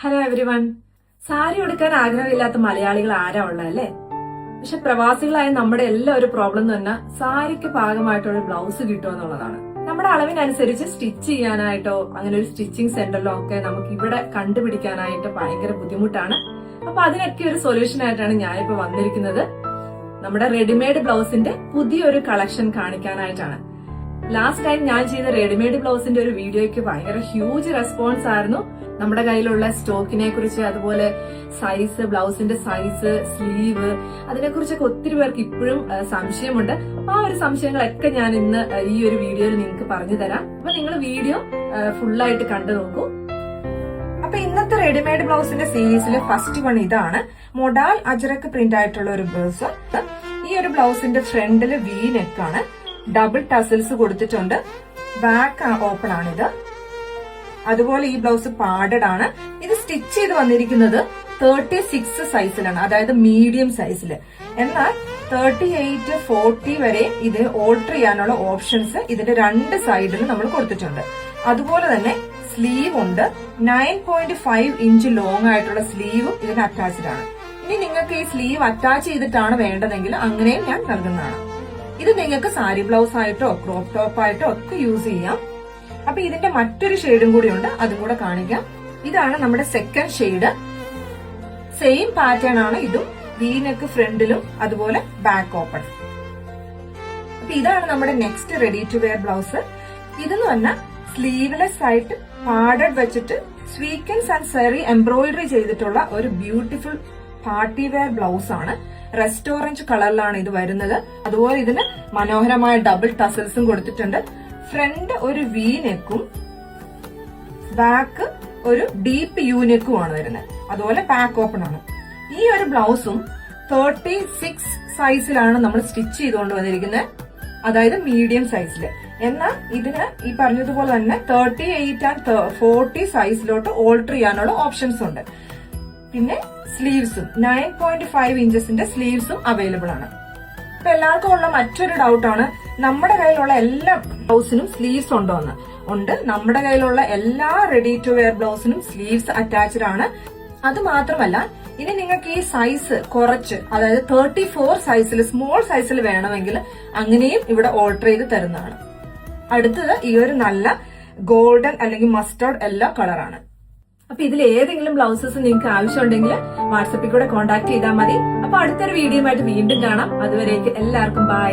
Hello everyone. Sari ഉടുക്കാൻ ആഗ്രഹമില്ലാത്ത മലയാളികൾ ആരാ ഉള്ളതല്ലേ? പക്ഷെ പ്രവാസികളായ നമ്മുടെ എല്ലാ ഒരു പ്രോബ്ലം തന്നെ സാരിക്ക് പാകമായിട്ടുള്ള ബ്ലൗസ് കിട്ടുക എന്നുള്ളതാണ്. നമ്മുടെ അളവിനനുസരിച്ച് സ്റ്റിച്ച് ചെയ്യാനായിട്ടോ അങ്ങനെ ഒരു സ്റ്റിച്ചിങ് സെന്ററിലോ ഒക്കെ നമുക്ക് ഇവിടെ കണ്ടുപിടിക്കാനായിട്ട് ഭയങ്കര ബുദ്ധിമുട്ടാണ്. അപ്പൊ അതിനൊക്കെ ഒരു സൊല്യൂഷൻ ആയിട്ടാണ് ഞാനിപ്പോ വന്നിരിക്കുന്നത്. നമ്മുടെ റെഡിമെയ്ഡ് ബ്ലൗസിന്റെ പുതിയൊരു കളക്ഷൻ കാണിക്കാനായിട്ടാണ്. ലാസ്റ്റ് ടൈം ഞാൻ ചെയ്ത റെഡിമെയ്ഡ് ബ്ലൗസിന്റെ ഒരു വീഡിയോയ്ക്ക് ഭയങ്കര ഹ്യൂജ് റെസ്പോൺസ് ആയിരുന്നു. നമ്മുടെ കയ്യിലുള്ള സ്റ്റോക്കിനെ കുറിച്ച്, അതുപോലെ സൈസ്, ബ്ലൗസിന്റെ സൈസ്, സ്ലീവ്, അതിനെക്കുറിച്ചൊക്കെ ഒത്തിരി പേർക്ക് ഇപ്പോഴും സംശയമുണ്ട്. അപ്പൊ ആ ഒരു സംശയങ്ങളൊക്കെ ഞാൻ ഇന്ന് ഈ ഒരു വീഡിയോയിൽ നിങ്ങൾക്ക് പറഞ്ഞു തരാം. അപ്പൊ നിങ്ങൾ വീഡിയോ ഫുള്ളായിട്ട് കണ്ടു നോക്കൂ. അപ്പൊ ഇന്നത്തെ റെഡിമെയ്ഡ് ബ്ലൗസിന്റെ സീരീസിലെ ഫസ്റ്റ് വൺ ഇതാണ്. മൊഡാൽ അജ്രക്ക് പ്രിന്റ് ആയിട്ടുള്ള ഒരു ബ്ലൗസ്. ഈ ഒരു ബ്ലൗസിന്റെ ഫ്രണ്ടില് വി നെക്കാണ്, ഡബിൾ ടസിൽസ് കൊടുത്തിട്ടുണ്ട്, ബാക്ക് ഓപ്പൺ ആണിത്. അതുപോലെ ഈ ബ്ലൗസ് പാഡഡ് ആണ്. ഇത് സ്റ്റിച്ച് ചെയ്ത് വന്നിരിക്കുന്നത് 36 സൈസിലാണ്, അതായത് മീഡിയം സൈസിൽ. എന്നാൽ 38, 40 വരെ ഇത് ഓൾട്ടർ ചെയ്യാനുള്ള ഓപ്ഷൻസ് ഇതിന്റെ രണ്ട് സൈഡിലും നമ്മൾ കൊടുത്തിട്ടുണ്ട്. അതുപോലെ തന്നെ സ്ലീവ് ഉണ്ട്. 9.5 ഇഞ്ച് ലോങ് ആയിട്ടുള്ള സ്ലീവും ഇതിന് അറ്റാച്ച്ഡ് ആണ്. ഇനി നിങ്ങൾക്ക് ഈ സ്ലീവ് അറ്റാച്ച് ചെയ്തിട്ടാണ് വേണ്ടതെങ്കിൽ അങ്ങനെയും ഞാൻ നൽകുന്നതാണ്. ഇത് നിങ്ങൾക്ക് സാരി ബ്ലൗസ് ആയിട്ടോ ക്രോപ്പ് ടോപ്പ് ആയിട്ടോ ഒക്കെ യൂസ് ചെയ്യാം. അപ്പൊ ഇതിന്റെ മറ്റൊരു ഷെയ്ഡും കൂടി ഉണ്ട്, അതും കൂടെ കാണിക്കാം. ഇതാണ് നമ്മുടെ സെക്കൻഡ് ഷെയ്ഡ്. സെയിം പാറ്റേൺ ആണ് ഇതും, വി നെക്ക് ഫ്രണ്ടിലും അതുപോലെ ബാക്ക് ഓപ്പൺ. അപ്പൊ ഇതാണ് നമ്മുടെ next ready to wear blouse. ഇതെന്ന് പറഞ്ഞാൽ സ്ലീവ്ലെസ് ആയിട്ട് പാഡഡ് വെച്ചിട്ട് സ്വീക്കൻസ് ആൻഡ് സെറി എംബ്രോയിഡറി ചെയ്തിട്ടുള്ള ഒരു ബ്യൂട്ടിഫുൾ പാർട്ടി വെയർ ബ്ലൗസ് ആണ്. റെസ്റ്റ് ഓറഞ്ച് കളറിലാണ് ഇത് വരുന്നത്. അതുപോലെ ഇതിന് മനോഹരമായ ഡബിൾ ടസൽസും കൊടുത്തിട്ടുണ്ട്. ഫ്രണ്ട് ഒരു വി നെക്കും ബാക്ക് ഒരു ഡീപ്പ് യു നെക്കുമാണ് വരുന്നത്. അതുപോലെ ബാക്ക് ഓപ്പൺ ആണ്. ഈ ഒരു ബ്ലൗസും 36 സൈസിലാണ് നമ്മൾ സ്റ്റിച്ച് ചെയ്തുകൊണ്ട് വന്നിരിക്കുന്നത്, അതായത് മീഡിയം സൈസില്. എന്നാൽ ഇതിന് ഈ പറഞ്ഞതുപോലെ തന്നെ 38 ആൻഡ് 40 സൈസിലോട്ട് ഓൾട്ടർ ചെയ്യാനുള്ള ഓപ്ഷൻസ് ഉണ്ട്. പിന്നെ സ്ലീവ്സും 9.5 ഇഞ്ചസിന്റെ സ്ലീവ്സും അവൈലബിൾ ആണ്. അപ്പൊ എല്ലാവർക്കും ഉള്ള മറ്റൊരു ഡൗട്ടാണ്, നമ്മുടെ കയ്യിലുള്ള എല്ലാ ബ്ലൗസിനും സ്ലീവ്സ് ഉണ്ടോ എന്ന്. ഉണ്ട്. നമ്മുടെ കയ്യിലുള്ള എല്ലാ റെഡി ടു വെയർ ബ്ലൗസിനും സ്ലീവ്സ് അറ്റാച്ച്ഡ് ആണ്. അത് മാത്രമല്ല, ഇനി നിങ്ങൾക്ക് ഈ സൈസ് കുറച്ച്, അതായത് 34 സൈസിൽ, സ്മോൾ സൈസിൽ വേണമെങ്കിൽ അങ്ങനെയും ഇവിടെ ഓൾട്ടർ ചെയ്ത് തരുന്നതാണ്. അടുത്തത് ഈ ഒരു നല്ല ഗോൾഡൻ അല്ലെങ്കിൽ മസ്റ്റേർഡ് യെല്ലോ കളറാണ്. അപ്പൊ ഇതിൽ ഏതെങ്കിലും ബ്ലൗസസ് നിങ്ങൾക്ക് ആവശ്യമുണ്ടെങ്കിൽ വാട്സപ്പിൽ കൂടെ കോൺടാക്ട് ചെയ്താൽ മതി. അപ്പൊ അടുത്തൊരു വീഡിയോയുമായിട്ട് വീണ്ടും കാണാം. അതുവരേക്ക് എല്ലാവർക്കും ബൈ.